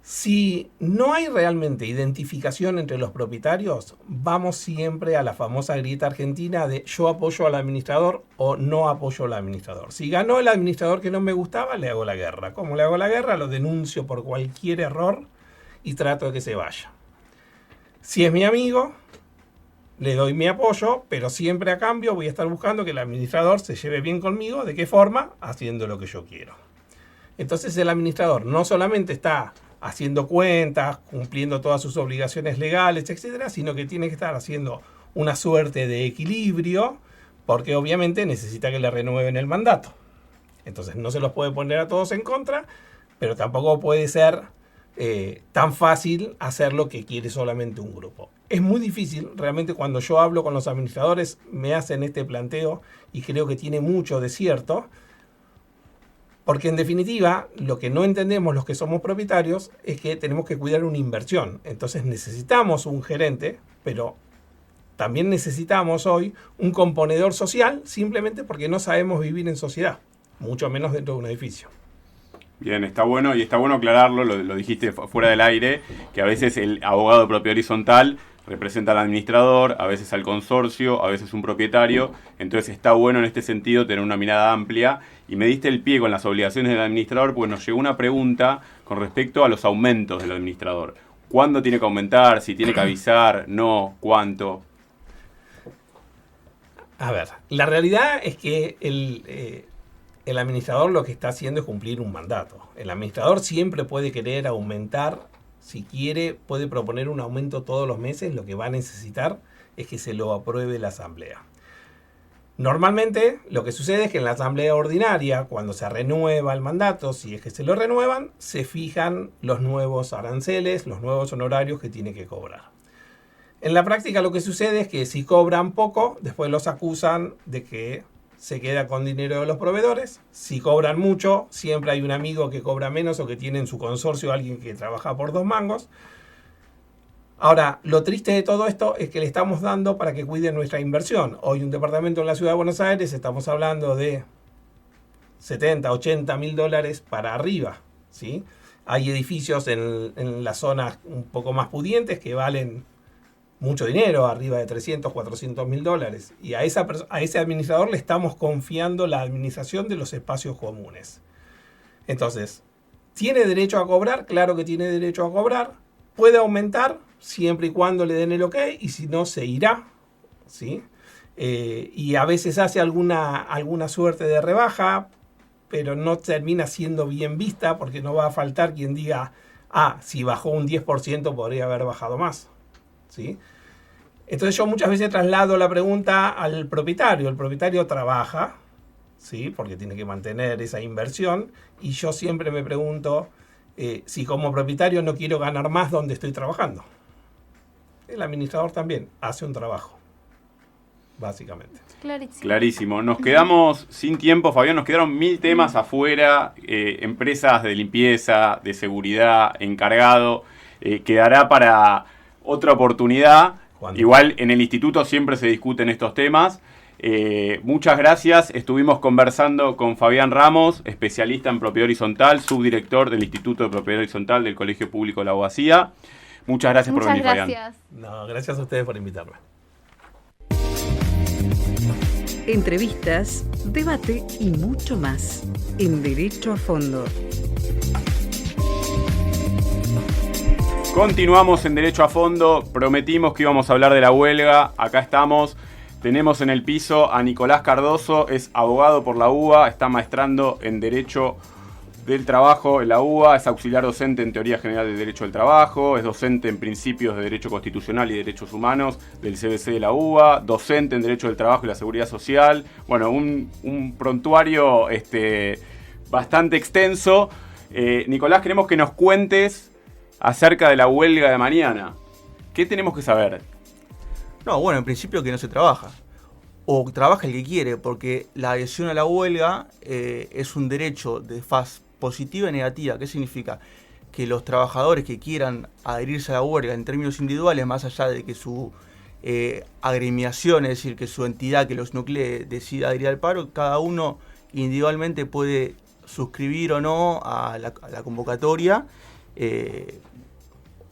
Si no hay realmente identificación entre los propietarios, vamos siempre a la famosa grieta argentina de yo apoyo al administrador o no apoyo al administrador. Si ganó el administrador que no me gustaba, le hago la guerra. ¿Cómo le hago la guerra? Lo denuncio por cualquier error y trato de que se vaya. Si es mi amigo, le doy mi apoyo, pero siempre a cambio voy a estar buscando que el administrador se lleve bien conmigo. ¿De qué forma? Haciendo lo que yo quiero. Entonces el administrador no solamente está haciendo cuentas, cumpliendo todas sus obligaciones legales, etcétera, sino que tiene que estar haciendo una suerte de equilibrio, porque obviamente necesita que le renueven el mandato. Entonces no se los puede poner a todos en contra, pero tampoco puede ser tan fácil hacer lo que quiere solamente un grupo. Es muy difícil, realmente cuando yo hablo con los administradores me hacen este planteo y creo que tiene mucho de cierto, porque en definitiva lo que no entendemos los que somos propietarios es que tenemos que cuidar una inversión. Entonces necesitamos un gerente, pero también necesitamos hoy un componedor social, simplemente porque no sabemos vivir en sociedad, mucho menos dentro de un edificio. Bien, está bueno, y está bueno aclararlo, lo dijiste fuera del aire, que a veces el abogado de propiedad horizontal representa al administrador, a veces al consorcio, a veces un propietario. Entonces está bueno en este sentido tener una mirada amplia. Y me diste el pie con las obligaciones del administrador, porque nos llegó una pregunta con respecto a los aumentos del administrador. ¿Cuándo tiene que aumentar? ¿Si tiene que avisar? ¿No? ¿Cuánto? A ver, la realidad es que el administrador lo que está haciendo es cumplir un mandato. El administrador siempre puede querer aumentar. Si quiere, puede proponer un aumento todos los meses. Lo que va a necesitar es que se lo apruebe la asamblea. Normalmente, lo que sucede es que en la asamblea ordinaria, cuando se renueva el mandato, si es que se lo renuevan, se fijan los nuevos aranceles, los nuevos honorarios que tiene que cobrar. En la práctica lo que sucede es que si cobran poco, después los acusan de que se queda con dinero de los proveedores. Si cobran mucho, siempre hay un amigo que cobra menos o que tiene en su consorcio a alguien que trabaja por 2 mangos. Ahora, lo triste de todo esto es que le estamos dando para que cuiden nuestra inversión. Hoy un departamento en la ciudad de Buenos Aires, estamos hablando de 70, 80 mil dólares para arriba, ¿sí? Hay edificios en las zonas un poco más pudientes que valen mucho dinero, arriba de 300, 400 mil dólares. Y a ese administrador le estamos confiando la administración de los espacios comunes. Entonces, ¿tiene derecho a cobrar? Claro que tiene derecho a cobrar. Puede aumentar siempre y cuando le den el ok, y si no, se irá, ¿sí? Y a veces hace alguna suerte de rebaja, pero no termina siendo bien vista porque no va a faltar quien diga, si bajó un 10% podría haber bajado más, ¿sí? Entonces yo muchas veces traslado la pregunta al propietario. El propietario trabaja, ¿sí? Porque tiene que mantener esa inversión, y yo siempre me pregunto si como propietario no quiero ganar más donde estoy trabajando. El administrador también hace un trabajo, básicamente. Clarísimo. Nos quedamos sin tiempo, Fabián. Nos quedaron 1000 temas afuera. Empresas de limpieza, de seguridad, encargado. Quedará para otra oportunidad. Igual en el instituto siempre se discuten estos temas. Muchas gracias. Estuvimos conversando con Fabián Ramos, especialista en propiedad horizontal, subdirector del Instituto de Propiedad Horizontal del Colegio Público La Abogacía. Muchas gracias por venir, Fabián. No, gracias a ustedes por invitarme. Entrevistas, debate y mucho más en Derecho a Fondo. Continuamos en Derecho a Fondo. Prometimos que íbamos a hablar de la huelga. Acá estamos. Tenemos en el piso a Nicolás Cardoso, es abogado por la UBA, está maestrando en Derecho del Trabajo en la UBA, es auxiliar docente en Teoría General del Derecho del Trabajo, es docente en Principios de Derecho Constitucional y Derechos Humanos del CBC de la UBA, docente en Derecho del Trabajo y la Seguridad Social. Bueno, un prontuario bastante extenso. Nicolás, queremos que nos cuentes acerca de la huelga de mañana. ¿Qué tenemos que saber? No, bueno, en principio que no se trabaja. O trabaja el que quiere, porque la adhesión a la huelga es un derecho de faz positiva y negativa. ¿Qué significa? Que los trabajadores que quieran adherirse a la huelga en términos individuales, más allá de que su agremiación, es decir, que su entidad que los nuclee decida adherir al paro, cada uno individualmente puede suscribir o no a la convocatoria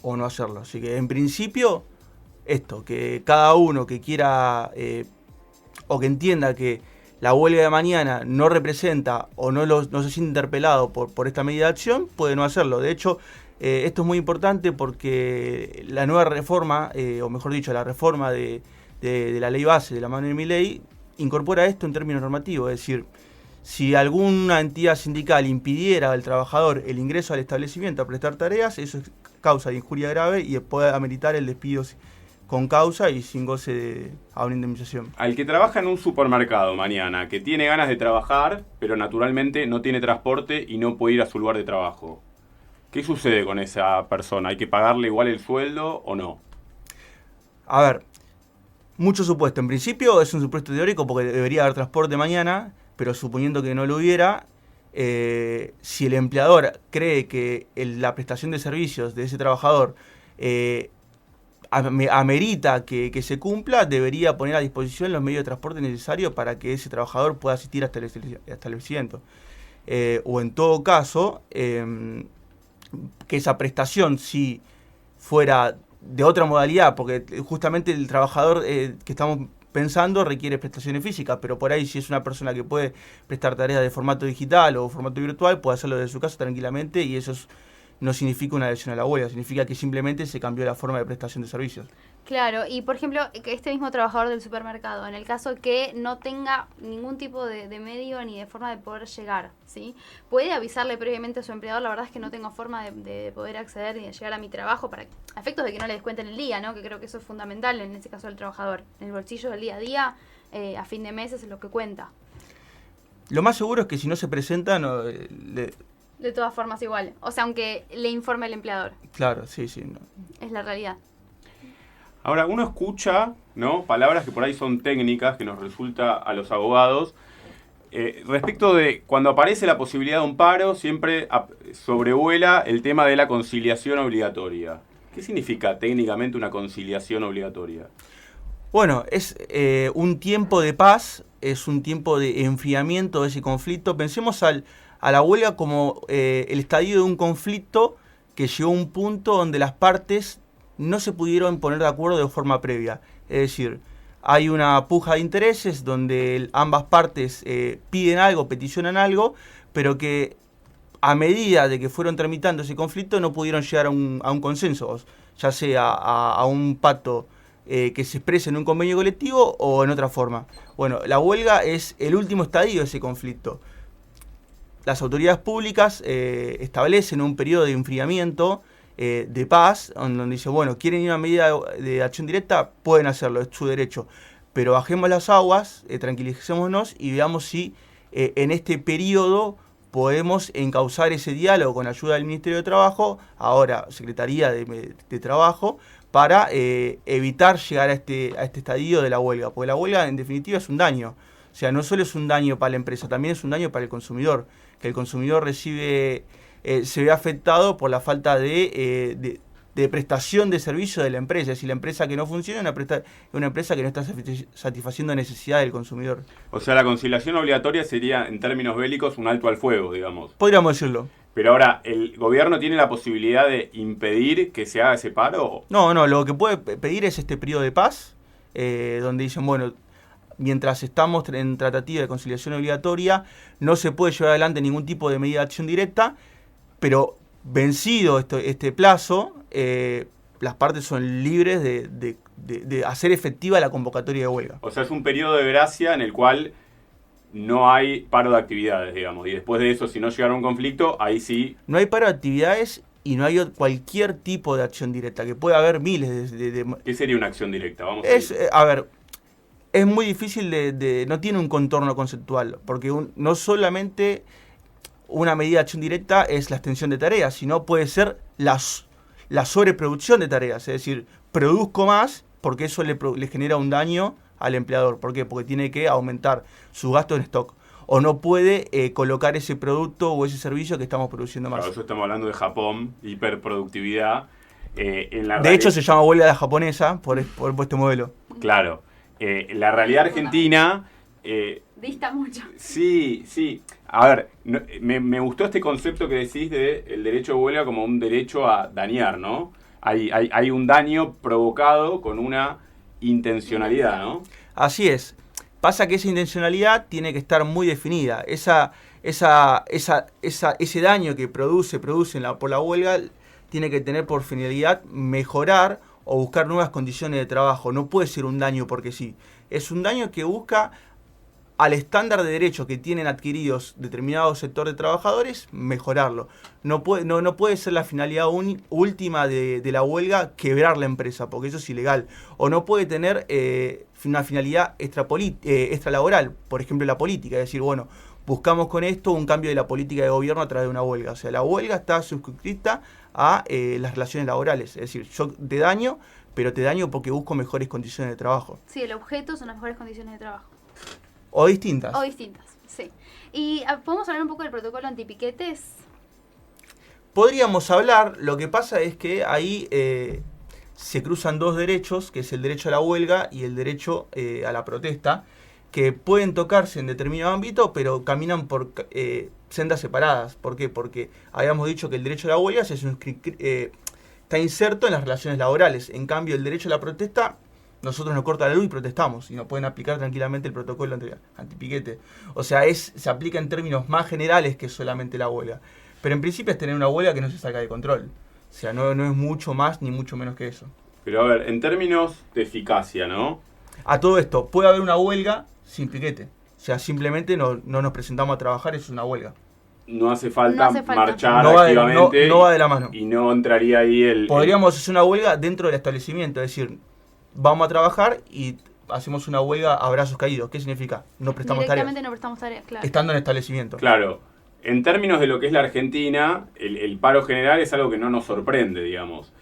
o no hacerlo. Así que en principio que cada uno que quiera o que entienda que la huelga de mañana no representa o no se siente interpelado por esta medida de acción, puede no hacerlo. De hecho, esto es muy importante porque la nueva reforma, o mejor dicho, la reforma de la ley base de la mano de Milei, incorpora esto en términos normativos. Es decir, si alguna entidad sindical impidiera al trabajador el ingreso al establecimiento a prestar tareas, eso es causa de injuria grave y puede ameritar el despido con causa y sin goce a una indemnización. Al que trabaja en un supermercado mañana, que tiene ganas de trabajar, pero naturalmente no tiene transporte y no puede ir a su lugar de trabajo, ¿qué sucede con esa persona? ¿Hay que pagarle igual el sueldo o no? A ver, mucho supuesto. En principio es un supuesto teórico porque debería haber transporte mañana, pero suponiendo que no lo hubiera, si el empleador cree que la prestación de servicios de ese trabajador amerita que se cumpla, debería poner a disposición los medios de transporte necesarios para que ese trabajador pueda asistir hasta el establecimiento. O en todo caso, que esa prestación, si fuera de otra modalidad, porque justamente el trabajador que estamos pensando requiere prestaciones físicas, pero por ahí si es una persona que puede prestar tareas de formato digital o formato virtual, puede hacerlo desde su casa tranquilamente, y eso no significa una adhesión a la huelga, significa que simplemente se cambió la forma de prestación de servicios. Claro, y por ejemplo, que este mismo trabajador del supermercado, en el caso que no tenga ningún tipo de medio ni de forma de poder llegar, ¿sí? Puede avisarle previamente a su empleador: la verdad es que no tengo forma de poder acceder ni de llegar a mi trabajo, para a efectos de que no le descuenten el día, ¿no? Que creo que eso es fundamental en este caso del trabajador. En el bolsillo del día a día, a fin de mes es lo que cuenta. Lo más seguro es que si no se presenta, de todas formas igual, o sea, aunque le informe el empleador. Claro, sí. No. Es la realidad. Ahora, uno escucha, ¿no?, palabras que por ahí son técnicas, que nos resulta a los abogados, respecto de cuando aparece la posibilidad de un paro, siempre sobrevuela el tema de la conciliación obligatoria. ¿Qué significa técnicamente una conciliación obligatoria? Bueno, es un tiempo de paz, es un tiempo de enfriamiento de ese conflicto. Pensemos a la huelga como el estadio de un conflicto que llegó a un punto donde las partes no se pudieron poner de acuerdo de forma previa. Es decir, hay una puja de intereses donde ambas partes piden algo, peticionan algo, pero que a medida de que fueron tramitando ese conflicto no pudieron llegar a un consenso, ya sea a un pacto que se exprese en un convenio colectivo o en otra forma. Bueno, la huelga es el último estadio de ese conflicto. Las autoridades públicas establecen un periodo de enfriamiento de paz, donde dice, bueno, quieren ir a una medida de acción directa, pueden hacerlo, es su derecho. Pero bajemos las aguas, tranquilicémonos y veamos si en este periodo podemos encauzar ese diálogo con ayuda del Ministerio de Trabajo, ahora Secretaría de Trabajo, para evitar llegar a este estadio de la huelga. Porque la huelga, en definitiva, es un daño. O sea, no solo es un daño para la empresa, también es un daño para el consumidor. Que el consumidor se ve afectado por la falta de prestación de servicio de la empresa. Si la empresa que no funciona es una empresa que no está satisfaciendo necesidades del consumidor. O sea, la conciliación obligatoria sería, en términos bélicos, un alto al fuego, digamos. Podríamos decirlo. Pero ahora, ¿el gobierno tiene la posibilidad de impedir que se haga ese paro? No, lo que puede pedir es este periodo de paz, donde dicen, bueno, mientras estamos en tratativa de conciliación obligatoria, no se puede llevar adelante ningún tipo de medida de acción directa, pero vencido este plazo, las partes son libres de hacer efectiva la convocatoria de huelga. O sea, es un periodo de gracia en el cual no hay paro de actividades, digamos. Y después de eso, si no llegara a un conflicto, ahí sí... No hay paro de actividades y no hay cualquier tipo de acción directa, que puede haber miles de... ¿Qué sería una acción directa? Vamos a ver, es muy difícil no tiene un contorno conceptual, porque no solamente una medida de acción directa es la extensión de tareas, sino puede ser la sobreproducción de tareas, es decir, produzco más porque eso le genera un daño al empleador. ¿Por qué? Porque tiene que aumentar su gasto en stock. O no puede colocar ese producto o ese servicio que estamos produciendo más. Claro, eso estamos hablando de Japón, hiperproductividad. De hecho, se llama huelga la japonesa por este modelo. Claro. La realidad argentina... Dista mucho. Sí. A ver, me gustó este concepto que decís de el derecho de huelga como un derecho a dañar, ¿no? Hay un daño provocado con una intencionalidad, ¿no? Así es. Pasa que esa intencionalidad tiene que estar muy definida. Ese daño que produce por la huelga tiene que tener por finalidad mejorar o buscar nuevas condiciones de trabajo. No puede ser un daño porque sí. Es un daño que busca al estándar de derechos que tienen adquiridos determinado sector de trabajadores, mejorarlo. No puede ser la finalidad última de la huelga quebrar la empresa, porque eso es ilegal. O no puede tener una finalidad extralaboral, por ejemplo la política, es decir, bueno, buscamos con esto un cambio de la política de gobierno a través de una huelga. O sea, la huelga está suscrita a las relaciones laborales, es decir, yo te daño, pero te daño porque busco mejores condiciones de trabajo. Sí, el objeto son las mejores condiciones de trabajo. O distintas. Sí. Y ¿podemos hablar un poco del protocolo antipiquetes? Podríamos hablar, lo que pasa es que ahí se cruzan dos derechos, que es el derecho a la huelga y el derecho a la protesta, que pueden tocarse en determinado ámbito, pero caminan por sendas separadas. ¿Por qué? Porque habíamos dicho que el derecho a la huelga está inserto en las relaciones laborales. En cambio, el derecho a la protesta... Nosotros nos corta la luz y protestamos y nos pueden aplicar tranquilamente el protocolo antipiquete. O sea, se aplica en términos más generales que solamente la huelga. Pero en principio es tener una huelga que no se saca de control. O sea, no es mucho más ni mucho menos que eso. Pero a ver, en términos de eficacia, ¿no? A todo esto, puede haber una huelga sin piquete. O sea, simplemente no nos presentamos a trabajar, eso es una huelga. No hace falta marchar activamente. No va de la mano. Y no entraría ahí Podríamos hacer una huelga dentro del establecimiento, es decir... Vamos a trabajar y hacemos una huelga a brazos caídos. ¿Qué significa? No prestamos tareas. Directamente no prestamos tareas, claro. Estando en establecimiento. Claro. En términos de lo que es la Argentina, el paro general es algo que no nos sorprende, digamos.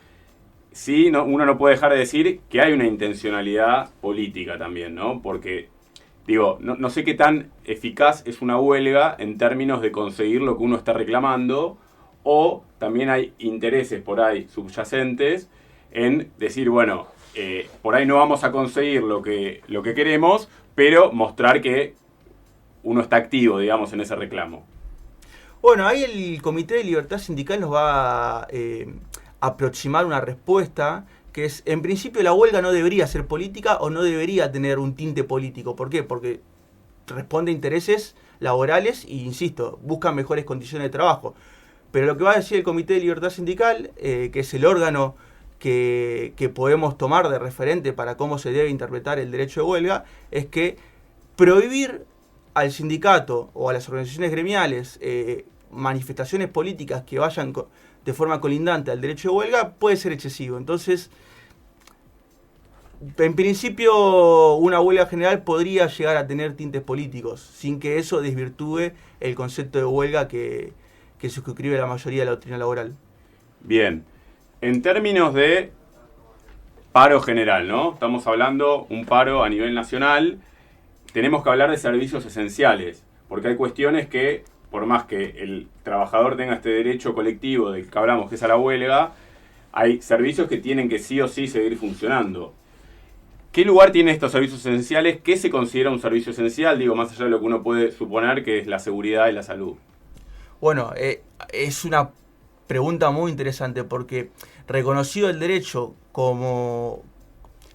Sí, uno no puede dejar de decir que hay una intencionalidad política también, ¿no? Porque, digo, no sé qué tan eficaz es una huelga en términos de conseguir lo que uno está reclamando, o también hay intereses por ahí subyacentes en decir, bueno... por ahí no vamos a conseguir lo que queremos, pero mostrar que uno está activo, digamos, en ese reclamo. Bueno, ahí el Comité de Libertad Sindical nos va a aproximar una respuesta que es, en principio la huelga no debería ser política o no debería tener un tinte político. ¿Por qué? Porque responde a intereses laborales y, insisto, buscan mejores condiciones de trabajo. Pero lo que va a decir el Comité de Libertad Sindical, que es el órgano que podemos tomar de referente para cómo se debe interpretar el derecho de huelga, es que prohibir al sindicato o a las organizaciones gremiales manifestaciones políticas que vayan de forma colindante al derecho de huelga puede ser excesivo. Entonces, en principio, una huelga general podría llegar a tener tintes políticos, sin que eso desvirtúe el concepto de huelga que suscribe la mayoría de la doctrina laboral. Bien, en términos de paro general, ¿no? Estamos hablando un paro a nivel nacional. Tenemos que hablar de servicios esenciales, porque hay cuestiones que, por más que el trabajador tenga este derecho colectivo del que hablamos, que es a la huelga, hay servicios que tienen que sí o sí seguir funcionando. ¿Qué lugar tienen estos servicios esenciales? ¿Qué se considera un servicio esencial? Digo, más allá de lo que uno puede suponer que es la seguridad y la salud. Bueno, es una pregunta muy interesante porque reconocido el derecho como...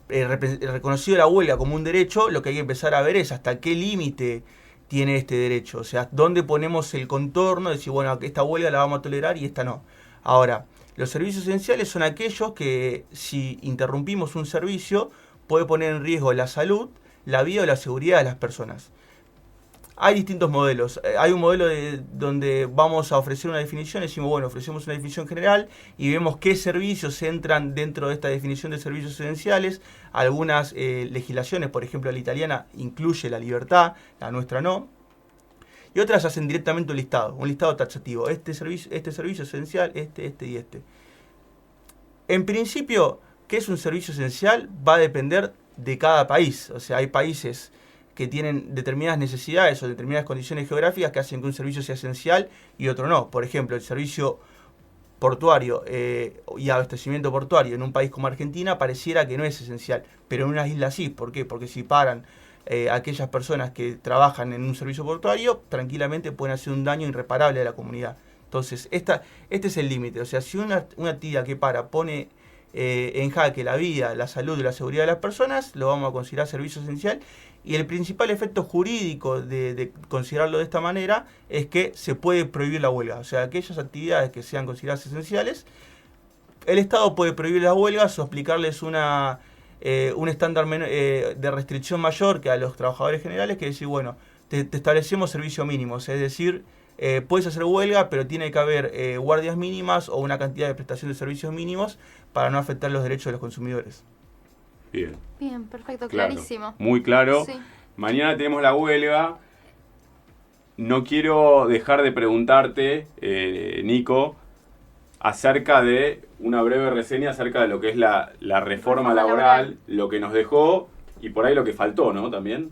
reconocido la huelga como un derecho, lo que hay que empezar a ver es hasta qué límite tiene este derecho. O sea, dónde ponemos el contorno de decir, bueno, esta huelga la vamos a tolerar y esta no. Ahora, los servicios esenciales son aquellos que si interrumpimos un servicio puede poner en riesgo la salud, la vida o la seguridad de las personas. Hay distintos modelos. Hay un modelo donde vamos a ofrecer una definición, decimos, bueno, ofrecemos una definición general y vemos qué servicios entran dentro de esta definición de servicios esenciales. Algunas legislaciones, por ejemplo, la italiana incluye la libertad, la nuestra no. Y otras hacen directamente un listado taxativo. Este servicio esencial, este y este. En principio, ¿qué es un servicio esencial? Va a depender de cada país. O sea, hay países que tienen determinadas necesidades o determinadas condiciones geográficas que hacen que un servicio sea esencial y otro no. Por ejemplo, el servicio portuario y abastecimiento portuario en un país como Argentina pareciera que no es esencial, pero en una isla sí. ¿Por qué? Porque si paran aquellas personas que trabajan en un servicio portuario, tranquilamente pueden hacer un daño irreparable a la comunidad. Entonces, este es el límite. O sea, si una actividad que pone en jaque la vida, la salud y la seguridad de las personas, lo vamos a considerar servicio esencial. Y el principal efecto jurídico de considerarlo de esta manera es que se puede prohibir la huelga. O sea, aquellas actividades que sean consideradas esenciales, el Estado puede prohibir las huelgas o aplicarles un estándar de restricción mayor que a los trabajadores generales, que es decir, bueno, te establecemos servicio mínimos, es decir, puedes hacer huelga, pero tiene que haber guardias mínimas o una cantidad de prestación de servicios mínimos para no afectar los derechos de los consumidores. Bien, perfecto, claro, clarísimo. Muy claro. Sí. Mañana tenemos la huelga. No quiero dejar de preguntarte, Nico, acerca de una breve reseña acerca de lo que es la reforma laboral, lo que nos dejó y por ahí lo que faltó, ¿no? También.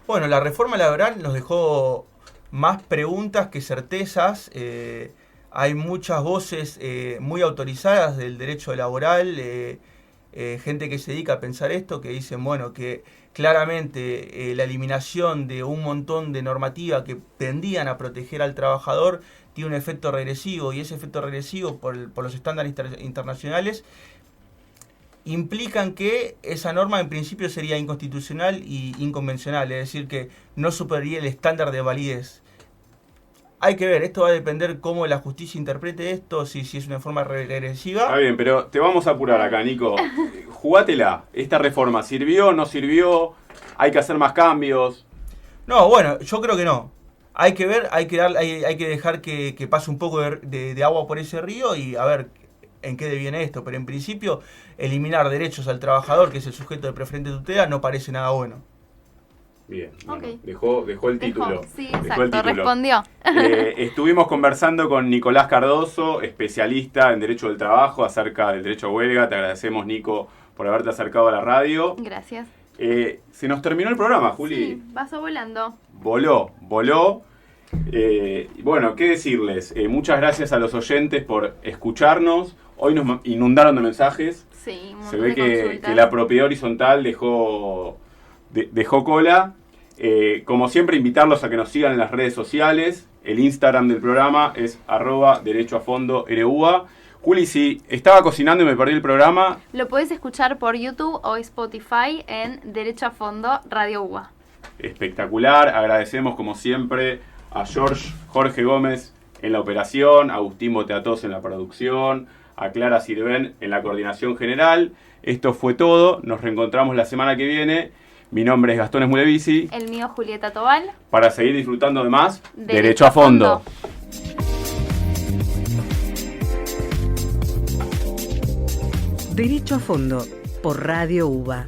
Bueno, la reforma laboral nos dejó más preguntas que certezas. Hay muchas voces muy autorizadas del derecho laboral, gente que se dedica a pensar esto, que dicen, bueno, que claramente la eliminación de un montón de normativa que tendían a proteger al trabajador tiene un efecto regresivo, y ese efecto regresivo por los estándares internacionales implican que esa norma en principio sería inconstitucional y inconvencional, es decir, que no superaría el estándar de validez. Hay que ver, esto va a depender cómo la justicia interprete esto, si es una forma regresiva. Está bien, pero te vamos a apurar acá, Nico. Jugátela. ¿Esta reforma sirvió, no sirvió? ¿Hay que hacer más cambios? No, bueno, yo creo que no. Hay que ver, hay que dejar que pase un poco de agua por ese río y a ver en qué deviene esto. Pero en principio, eliminar derechos al trabajador, que es el sujeto de preferente tutela, no parece nada bueno. Bien, bueno, Okay. dejó el título. Sí, dejó el exacto, título. respondió. Estuvimos conversando con Nicolás Cardoso, especialista en Derecho del Trabajo, acerca del derecho a huelga. Te agradecemos, Nico, por haberte acercado a la radio. Gracias. Se nos terminó el programa, Juli. Sí, pasó volando. Voló. Bueno, ¿qué decirles? Muchas gracias a los oyentes por escucharnos. Hoy nos inundaron de mensajes. Sí, un Se montón ve de que consultas. la propiedad horizontal dejó cola. Como siempre, invitarlos a que nos sigan en las redes sociales. El Instagram del programa es @derechoafondoRUA. Juli, si estaba cocinando y me perdí el programa, Lo podés escuchar por YouTube o Spotify en Derecho a Fondo Radio UBA. espectacular. Agradecemos como siempre a Jorge Gómez en la operación, a Agustín Boteatos en la producción, a Clara Sirven en la coordinación general. Esto fue todo. Nos reencontramos la semana que viene. Mi nombre es Gastón Esmulevisi. El mío, Julieta Tobal. Para seguir disfrutando de más Derecho a Fondo. Derecho a Fondo por Radio UBA.